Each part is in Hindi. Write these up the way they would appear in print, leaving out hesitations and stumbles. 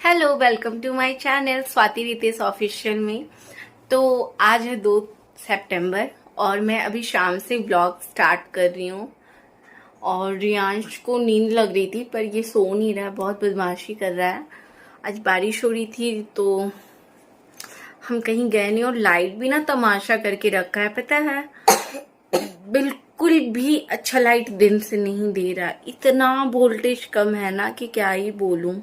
Hello, welcome to my channel Swati Ritesh official में। तो आज है 2 सितंबर और मैं अभी शाम से ब्लॉग स्टार्ट कर रही हूँ। और रियांश को नींद लग रही थी पर ये सो नहीं रहा है, बहुत बदमाशी कर रहा है। आज बारिश हो रही थी तो हम कहीं गए नहीं और लाइट भी ना तमाशा करके रखा है, पता है। बिल्कुल भी अच्छा लाइट दिन से नहीं दे रहा, इतना वोल्टेज कम है ना कि क्या ही बोलूं।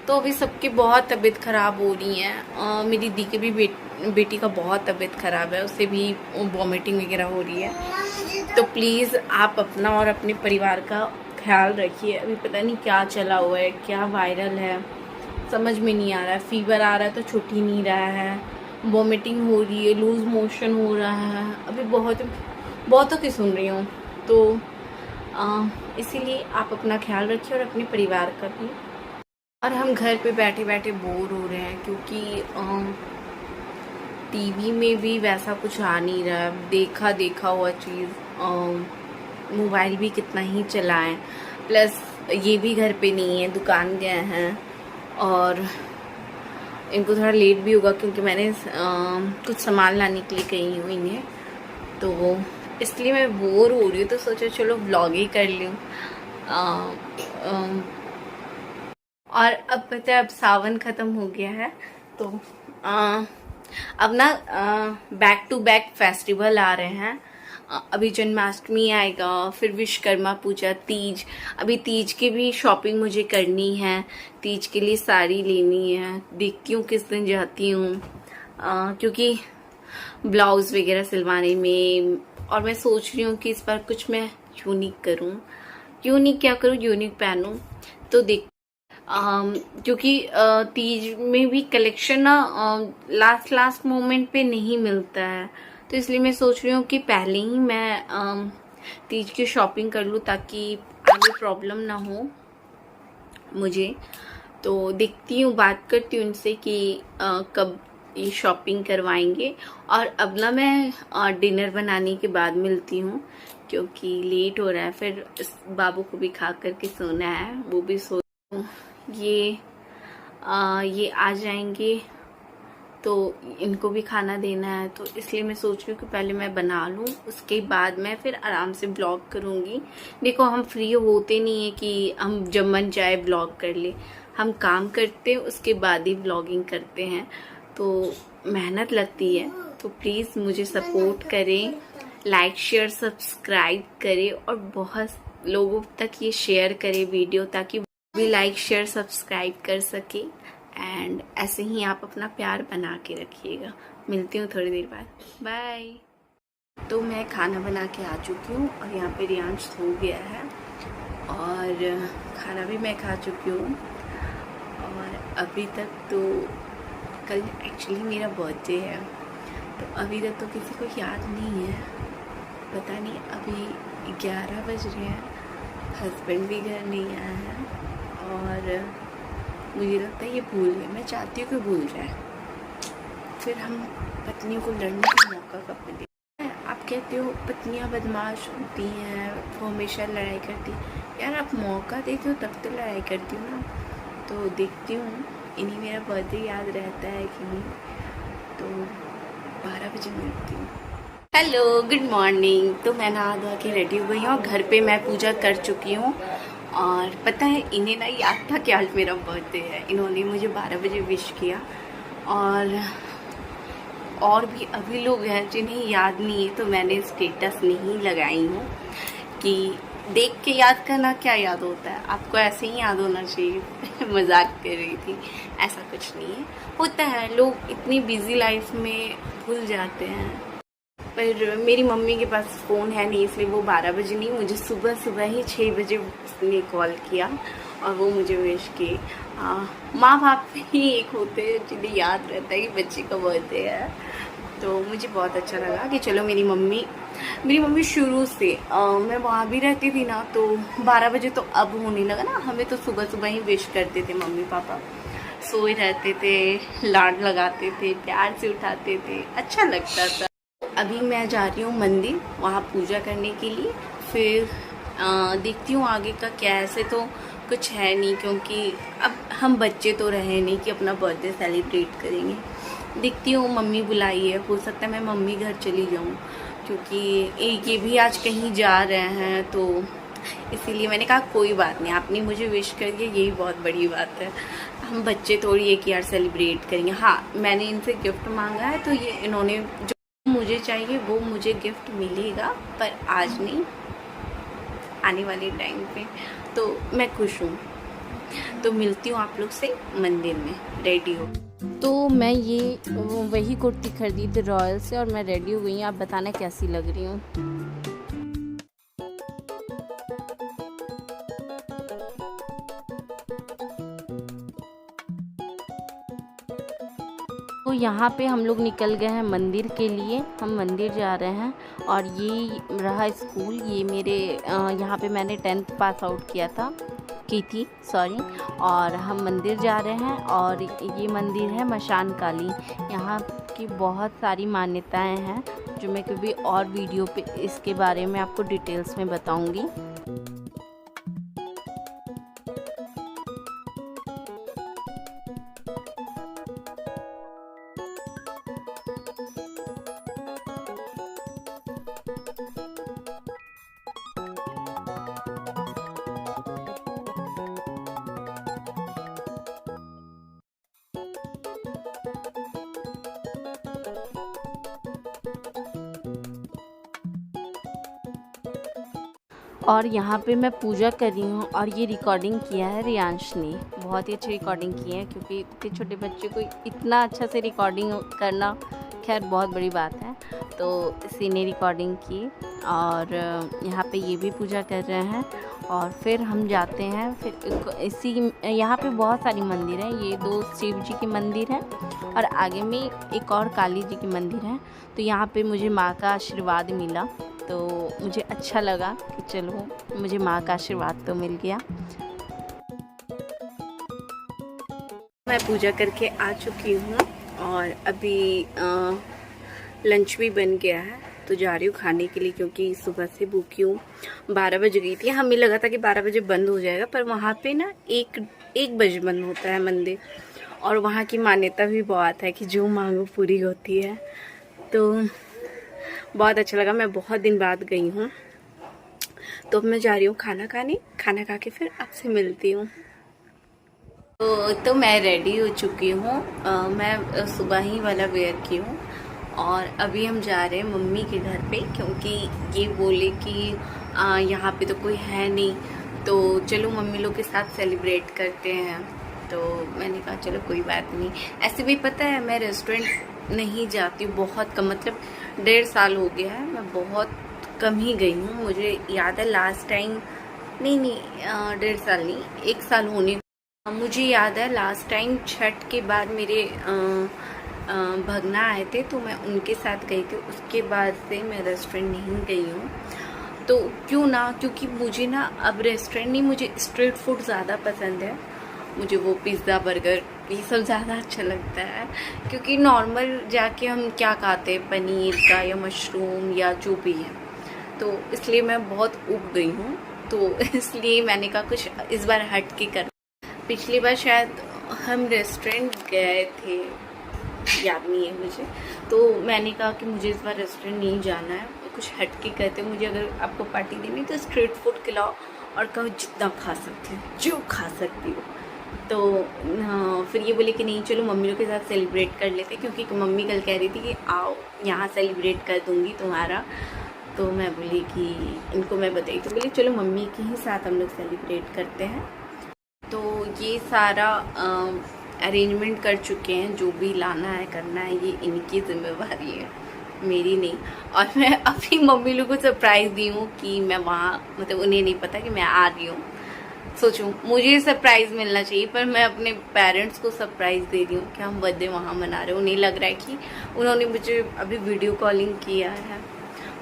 तो अभी सबकी बहुत तबीयत ख़राब हो रही है। मेरी दी की भी बेटी का बहुत तबीयत ख़राब है, उससे भी वॉमिटिंग वगैरह हो रही है। तो प्लीज़ आप अपना और अपने परिवार का ख्याल रखिए। अभी पता नहीं क्या चला हुआ है, क्या वायरल है, समझ में नहीं आ रहा है। फीवर आ रहा है तो छूट ही नहीं रहा है, वॉमिटिंग हो रही है, लूज़ मोशन हो रहा है। अभी बहुतों की सुन रही हूँ। तो इसीलिए आप अपना ख्याल रखिए और अपने परिवार का भी। और हम घर पे बैठे बैठे बोर हो रहे हैं क्योंकि टीवी में भी वैसा कुछ आ नहीं रहा है, देखा हुआ चीज़। मोबाइल भी कितना ही चलाएं, प्लस ये भी घर पे नहीं है, दुकान गए हैं। और इनको थोड़ा लेट भी होगा क्योंकि मैंने कुछ सामान लाने के लिए गई हुई है, तो इसलिए मैं बोर हो रही हूँ। तो सोचा चलो व्लॉग ही कर लूँ। और अब पता है, अब सावन ख़त्म हो गया है तो अब ना बैक टू बैक फेस्टिवल आ रहे हैं। अभी जन्माष्टमी आएगा, फिर विश्वकर्मा पूजा, तीज। अभी तीज की भी शॉपिंग मुझे करनी है, तीज के लिए साड़ी लेनी है। देखती हूँ किस दिन जाती हूँ, क्योंकि ब्लाउज वगैरह सिलवाने में। और मैं सोच रही हूँ कि इस बार कुछ मैं यूनिक करूँ। यूनिक क्या करूँ, यूनिक पहनूँ। तो देख क्योंकि तीज में भी कलेक्शन ना लास्ट मोमेंट पे नहीं मिलता है, तो इसलिए मैं सोच रही हूँ कि पहले ही मैं तीज की शॉपिंग कर लूँ ताकि आगे प्रॉब्लम ना हो मुझे। तो देखती हूँ, बात करती हूँ उनसे कि कब ये शॉपिंग करवाएंगे। और अब ना मैं डिनर बनाने के बाद मिलती हूँ क्योंकि लेट हो रहा है। फिर इस बाबू को भी खा करके सोना है, वो भी सो। ये आ जाएंगे तो इनको भी खाना देना है, तो इसलिए मैं सोच रही हूँ कि पहले मैं बना लूँ, उसके बाद मैं फिर आराम से ब्लॉग करूँगी। देखो, हम फ्री होते नहीं है कि हम जब मन चाहे ब्लॉग कर ले। हम काम करते हैं उसके बाद ही ब्लॉगिंग करते हैं, तो मेहनत लगती है। तो प्लीज़ मुझे सपोर्ट करें, लाइक शेयर सब्सक्राइब करें और बहुत लोगों तक ये शेयर करें वीडियो, ताकि भी लाइक शेयर सब्सक्राइब कर सके। एंड ऐसे ही आप अपना प्यार बना के रखिएगा। मिलती हूँ थोड़ी देर बाद, बाय। तो मैं खाना बना के आ चुकी हूँ और यहाँ पे रियांश सो गया है और खाना भी मैं खा चुकी हूँ। और अभी तक तो कल एक्चुअली मेरा बर्थडे है, तो अभी तक तो किसी को याद नहीं है। पता नहीं, अभी 11 बज रहे हैं, हस्बैंड भी घर नहीं आया है और मुझे लगता है ये भूल गए। मैं चाहती हूँ कि भूल जाए, फिर हम पत्नियों को लड़ने का मौका कब मिले। आप कहते हो पत्नियाँ बदमाश होती हैं, वो हमेशा लड़ाई करती। यार, आप मौका देते हो तब तो लड़ाई करती हूँ ना। तो देखती हूँ इन्हीं मेरा बर्थडे याद रहता है कि नहीं। तो 12 बजे मिलती हूँ। Hello, good morning. तो मैं नहा धो के रेडी हो गई हूँ और घर पे मैं पूजा कर चुकी हूँ। और पता है, इन्हें ना याद था कि आज मेरा बर्थडे है। इन्होंने मुझे 12 बजे विश किया। और भी अभी लोग हैं जिन्हें याद नहीं है, तो मैंने स्टेटस नहीं लगाई हूँ कि देख के याद करना क्या याद होता है, आपको ऐसे ही याद होना चाहिए। मजाक कर रही थी, ऐसा कुछ नहीं है। होता है, लोग इतनी बिजी लाइफ में भूल जाते हैं। पर मेरी मम्मी के पास फ़ोन है नहीं, इसलिए वो 12 बजे नहीं, मुझे सुबह ही 6 बजे उसने कॉल किया और वो मुझे विश की। माँ बाप ही एक होते हैं जिन्हें याद रहता है कि बच्चे का बर्थडे है। तो मुझे बहुत अच्छा लगा कि चलो मेरी मम्मी शुरू से मैं वहाँ भी रहती थी ना, तो 12 बजे तो अब होने लगा ना। हमें तो सुबह ही विश करते थे, मम्मी पापा सोए रहते थे, लाड लगाते थे, प्यार से उठाते थे, अच्छा लगता था। अभी मैं जा रही हूँ मंदिर, वहाँ पूजा करने के लिए। फिर देखती हूँ आगे का क्या। ऐसे तो कुछ है नहीं, क्योंकि अब हम बच्चे तो रहे नहीं कि अपना बर्थडे सेलिब्रेट करेंगे। देखती हूँ, मम्मी बुलाई है, हो सकता है मैं मम्मी घर चली जाऊँ, क्योंकि ये भी आज कहीं जा रहे हैं, तो इसीलिए मैंने कहा कोई बात नहीं, आपने मुझे विश कर दिया, यही बहुत बड़ी बात है। हम बच्चे थोड़ी एक यार सेलिब्रेट करेंगे। हाँ, मैंने इनसे गिफ्ट मांगा है, तो ये इन्होंने जो मुझे चाहिए वो मुझे गिफ्ट मिलेगा, पर आज नहीं, आने वाले टाइम पे। तो मैं खुश हूँ। तो मिलती हूँ आप लोग से मंदिर में, रेडी हो। तो मैं ये वही कुर्ती खरीदी थी रॉयल से, और मैं रेडी हो गई हूँ। आप बताना कैसी लग रही हूँ। तो यहाँ पे हम लोग निकल गए हैं मंदिर के लिए, हम मंदिर जा रहे हैं। और ये रहा स्कूल, ये मेरे यहाँ पे मैंने 10th पास आउट की थी सॉरी। और हम मंदिर जा रहे हैं, और ये मंदिर है मशान काली। यहाँ की बहुत सारी मान्यताएं हैं, जो मैं कभी और वीडियो पे इसके बारे में आपको डिटेल्स में बताऊंगी। और यहाँ पे मैं पूजा कर रही हूँ, और ये रिकॉर्डिंग किया है रियांश ने। बहुत ही अच्छी रिकॉर्डिंग की है, क्योंकि इतने छोटे बच्चे को इतना अच्छा से रिकॉर्डिंग करना खैर बहुत बड़ी बात है। तो इसी ने रिकॉर्डिंग की, और यहाँ पे ये भी पूजा कर रहे हैं। और फिर हम जाते हैं, फिर इसी यहाँ पे बहुत सारी मंदिर हैं। ये 2 शिव जी के मंदिर हैं, और आगे में एक और काली जी की मंदिर है। तो यहाँ पे मुझे माँ का आशीर्वाद मिला, तो मुझे अच्छा लगा कि चलो मुझे माँ का आशीर्वाद तो मिल गया। मैं पूजा करके आ चुकी हूँ, और अभी लंच भी बन गया है, तो जा रही हूँ खाने के लिए, क्योंकि सुबह से भूखी हूँ। 12 बज गई थी, हमें लगा था कि 12 बजे बंद हो जाएगा, पर वहाँ पे ना एक बजे बंद होता है मंदिर। और वहाँ की मान्यता भी बहुत है कि जो मांगो पूरी होती है। तो बहुत अच्छा लगा, मैं बहुत दिन बाद गई हूँ। तो अब मैं जा रही हूँ खाना खाने, खाना खा के फिर आपसे मिलती हूँ। तो मैं रेडी हो चुकी हूँ, मैं सुबह ही वाला वेयर की हूँ, और अभी हम जा रहे हैं मम्मी के घर पे, क्योंकि ये बोले कि यहाँ पे तो कोई है नहीं, तो चलो मम्मी लोग के साथ सेलिब्रेट करते हैं। तो मैंने कहा चलो कोई बात नहीं। ऐसे भी पता है मैं रेस्टोरेंट नहीं जाती हूँ, बहुत कम, मतलब 1.5 साल हो गया है, मैं बहुत कम ही गई हूँ। मुझे याद है लास्ट टाइम, नहीं 1.5 साल नहीं, 1 साल होने, मुझे याद है लास्ट टाइम छठ के बाद मेरे भगना आए थे, तो मैं उनके साथ गई थी। उसके बाद से मैं रेस्टोरेंट नहीं गई हूँ। तो क्यों ना, क्योंकि मुझे ना अब रेस्टोरेंट नहीं, मुझे स्ट्रीट फूड ज़्यादा पसंद है। मुझे वो पिज़्ज़ा बर्गर ये सब ज़्यादा अच्छा लगता है, क्योंकि नॉर्मल जाके हम क्या खाते हैं, पनीर का या मशरूम या जो भी है, तो इसलिए मैं बहुत ऊब गई हूँ। तो इसलिए मैंने कहा कुछ इस बार हट के कर। पिछली बार शायद हम रेस्टोरेंट गए थे, याद नहीं है मुझे, तो मैंने कहा कि मुझे इस बार रेस्टोरेंट नहीं जाना है, कुछ हट के कहते, मुझे अगर आपको पार्टी देनी तो स्ट्रीट फूड खिलाओ, और कहो जितना खा सकती हो, जो खा सकती हो। तो हाँ, फिर ये बोले कि नहीं चलो मम्मी लोग के साथ सेलिब्रेट कर लेते, क्योंकि मम्मी कल कह रही थी कि आओ यहाँ सेलिब्रेट कर दूँगी तुम्हारा। तो मैं बोली कि इनको मैं बताई, तो बोली चलो मम्मी के ही साथ हम लोग सेलिब्रेट करते हैं। तो ये सारा अरेंजमेंट कर चुके हैं, जो भी लाना है करना है ये इनकी जिम्मेवारी है, मेरी नहीं। और मैं अभी मम्मी लोग को सरप्राइज़ दी हूँ कि मैं वहाँ, मतलब उन्हें नहीं पता कि मैं आ रही हूँ। सोचूं मुझे सरप्राइज़ मिलना चाहिए, पर मैं अपने पेरेंट्स को सरप्राइज़ दे रही हूँ कि हम बर्थडे वहाँ मना रहे हो। उन्हें लग रहा है कि उन्होंने मुझे अभी वीडियो कॉलिंग किया है,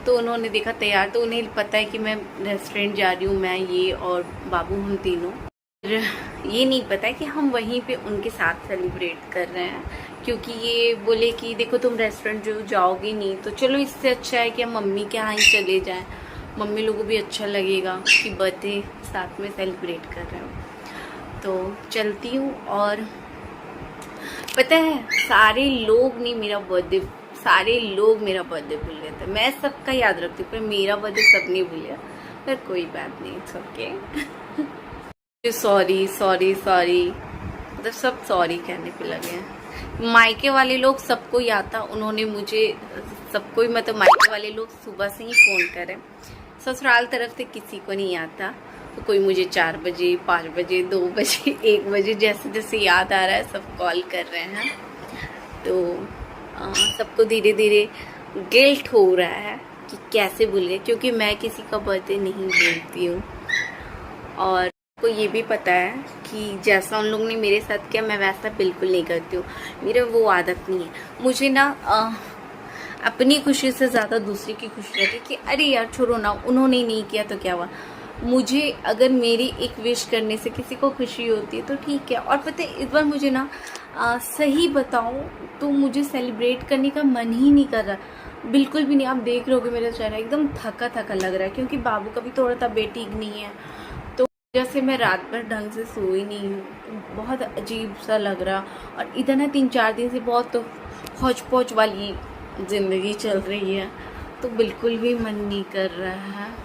तो उन्होंने देखा तैयार, तो उन्हें पता है कि मैं रेस्टोरेंट जा रही हूँ, मैं ये और बाबू हम तीनों। ये नहीं पता है कि हम वहीं पे उनके साथ सेलिब्रेट कर रहे हैं, क्योंकि ये बोले कि देखो तुम रेस्टोरेंट जो जाओगी नहीं, तो चलो इससे अच्छा है कि हम मम्मी के यहाँ ही चले जाएं, मम्मी लोगों को भी अच्छा लगेगा कि बर्थडे साथ में सेलिब्रेट कर रहे हो। तो चलती हूँ। और पता है सारे लोग मेरा बर्थडे भूल गए थे। मैं सबका याद रखती हूँ पर मेरा बर्थडे सब नहीं भूल गया, पर कोई बात नहीं, it's okay. Sorry sorry sorry, मतलब सब सॉरी कहने पे लगे हैं। मायके वाले लोग सबको याद था, उन्होंने मुझे सबको ही, मतलब मायके वाले लोग सुबह से ही फ़ोन करें। ससुराल तरफ से किसी को नहीं याद था, तो कोई मुझे 4 बजे 5 बजे 2 बजे 1 बजे जैसे जैसे याद आ रहा है सब कॉल कर रहे हैं। तो सबको धीरे धीरे गिल्ट हो रहा है कि कैसे भूल गए, क्योंकि मैं किसी का बर्थडे नहीं भूलती हूँ। और को ये भी पता है कि जैसा उन लोगों ने मेरे साथ किया मैं वैसा बिल्कुल नहीं करती हूँ। मेरे वो आदत नहीं है। मुझे ना अपनी खुशी से ज़्यादा दूसरी की खुशी रहती है कि अरे यार छोड़ो ना, उन्होंने नहीं किया तो क्या हुआ। मुझे अगर मेरी एक विश करने से किसी को खुशी होती है तो ठीक है। और पता है इस बार मुझे ना सही बताऊँ तो मुझे सेलिब्रेट करने का मन ही नहीं कर रहा, बिल्कुल भी नहीं। आप देख रहे होगे मेरा चेहरा एकदम थका थका लग रहा है, क्योंकि बाबू का भी थोड़ा तबीयत ठीक नहीं है। तो जैसे मैं रात भर ढंग से सोई नहीं हूँ, बहुत अजीब सा लग रहा। और इधर ना 3-4 दिन से बहुत हौच पौच वाली ज़िंदगी चल रही है, तो बिल्कुल भी मन नहीं कर रहा है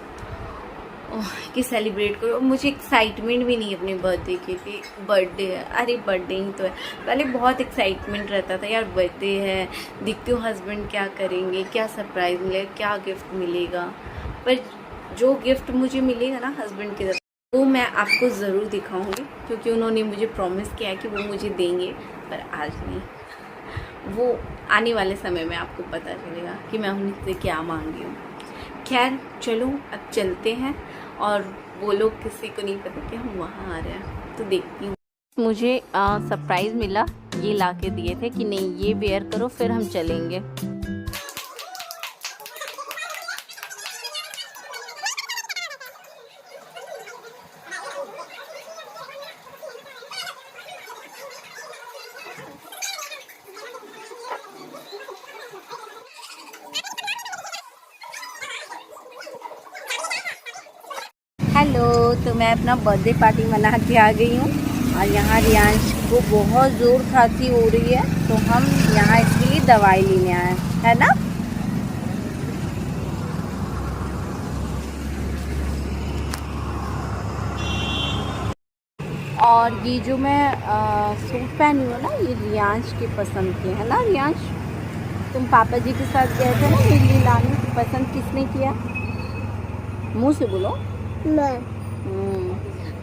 कि सेलिब्रेट करो। मुझे एक्साइटमेंट भी नहीं है अपने बर्थडे के लिए। बर्थडे है, अरे बर्थडे ही तो है। पहले बहुत एक्साइटमेंट रहता था यार, बर्थडे है, देखती हूँ हस्बैंड क्या करेंगे, क्या सरप्राइज़ मिलेगा, क्या गिफ्ट मिलेगा। पर जो गिफ्ट मुझे मिलेगा ना हस्बैंड की तरफ, वो मैं आपको ज़रूर दिखाऊंगी, क्योंकि उन्होंने मुझे प्रॉमिस किया है कि वो मुझे देंगे। पर आज नहीं, वो आने वाले समय में आपको पता चलेगा कि मैं उनसे क्या मांगी हूँ। खैर चलो अब चलते हैं, और वो लोग किसी को नहीं पता कि हम वहाँ आ रहे हैं, तो देखती हूँ। मुझे सरप्राइज़ मिला, ये ला के दिए थे कि नहीं ये वेयर करो फिर हम चलेंगे। हेलो, तो मैं अपना बर्थडे पार्टी मना के आ गई हूँ, और यहाँ रियांश को बहुत ज़ोर खांसी हो रही है, तो हम यहाँ इसके लिए दवाई लेने आए है ना। और ये जो मैं सूट पहनी हूँ ना, ये रियांश की पसंद की है ना। रियांश, तुम पापा जी के साथ गए थे ना दिल्ली लाने, पसंद किसने किया? मुँह से बोलो।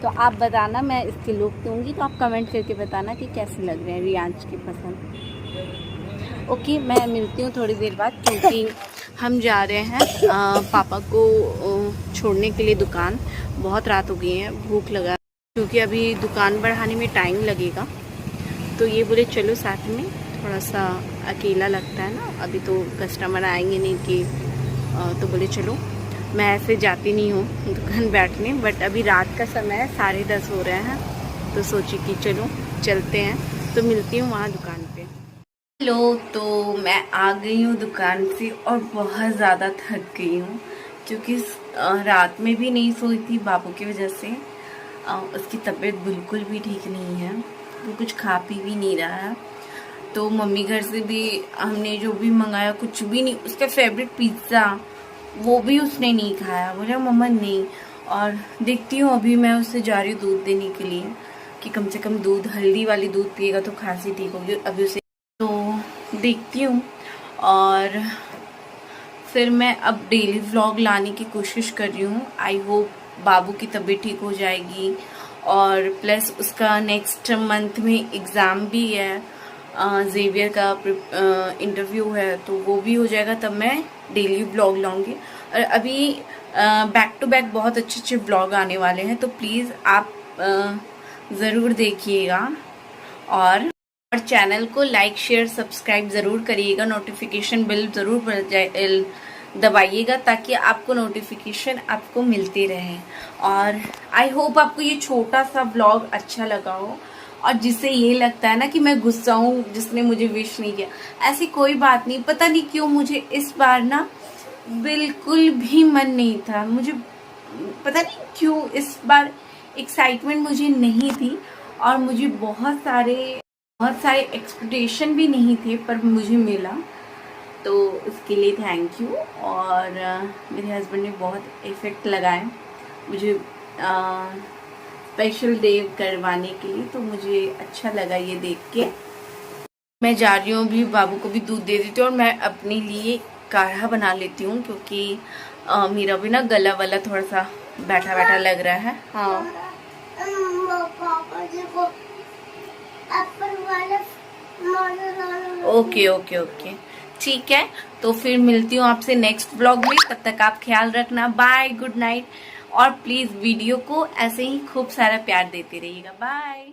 तो आप बताना, मैं इसके लुक दूँगी, तो आप कमेंट करके बताना कि कैसे लग रहे हैं रियांश की पसंद। ओके, मैं मिलती हूँ थोड़ी देर बाद, क्योंकि हम जा रहे हैं पापा को छोड़ने के लिए दुकान। बहुत रात हो गई है, भूख लगा, क्योंकि अभी दुकान बढ़ाने में टाइम लगेगा। तो ये बोले चलो साथ में, थोड़ा सा अकेला लगता है ना, अभी तो कस्टमर आएंगे नहीं कि तो बोले चलो। मैं ऐसे जाती नहीं हूँ दुकान बैठने, बट अभी रात का समय है, 10:30 हो रहे हैं, तो सोची कि चलो चलते हैं। तो मिलती हूँ वहाँ दुकान पे। हेलो, तो मैं आ गई हूँ दुकान से, और बहुत ज़्यादा थक गई हूँ, क्योंकि रात में भी नहीं सोई थी बाबू की वजह से। उसकी तबीयत बिल्कुल भी ठीक नहीं है, वो कुछ खा पी भी नहीं रहा है। तो मम्मी घर से भी हमने जो भी मंगाया कुछ भी नहीं, उसका फेवरेट पिज़्ज़ा वो भी उसने नहीं खाया। बोला मम्मा नहीं। और देखती हूँ अभी मैं उससे जा रही हूँ दूध देने के लिए, कि कम से कम दूध, हल्दी वाली दूध पिएगा तो खांसी ठीक होगी। अभी उसे तो देखती हूँ, और फिर मैं अब डेली व्लॉग लाने की कोशिश कर रही हूँ। आई होप बाबू की तबीयत ठीक हो जाएगी, और प्लस उसका नेक्स्ट मंथ में एग्ज़ाम भी है, जेवियर का इंटरव्यू है, तो वो भी हो जाएगा, तब मैं डेली व्लॉग लाऊंगी। और अभी बैक टू बैक बहुत अच्छे अच्छे व्लॉग आने वाले हैं, तो प्लीज़ आप ज़रूर देखिएगा, और चैनल को लाइक शेयर सब्सक्राइब ज़रूर करिएगा। नोटिफिकेशन बिल ज़रूर दबाइएगा, ताकि आपको नोटिफिकेशन आपको मिलती रहे। और आई होप आपको ये छोटा सा व्लॉग अच्छा लगा हो, और जिससे ये लगता है ना कि मैं गुस्सा हूँ जिसने मुझे विश नहीं किया, ऐसी कोई बात नहीं। पता नहीं क्यों मुझे इस बार ना बिल्कुल भी मन नहीं था, मुझे पता नहीं क्यों इस बार एक्साइटमेंट मुझे नहीं थी। और मुझे बहुत सारे एक्सपेक्टेशन भी नहीं थे, पर मुझे मिला, तो उसके लिए थैंक यू। और मेरे हस्बैंड ने बहुत इफ़ेक्ट लगाए मुझे स्पेशल डे करवाने के लिए, तो मुझे अच्छा लगा ये देख के। मैं जा रही हूँ अभी, बाबू को भी दूध दे देती हूँ और मैं अपने लिए काढ़ा बना लेती हूँ, क्योंकि मेरा भी ना गला वाला थोड़ा सा बैठा बैठा लग रहा है। हाँ ओके ओके ओके, ठीक है। तो फिर मिलती हूँ आपसे नेक्स्ट व्लॉग में, तब तक आप ख्याल रखना। Bye, good night. और प्लीज वीडियो को ऐसे ही खूब सारा प्यार देते रहिएगा। बाय।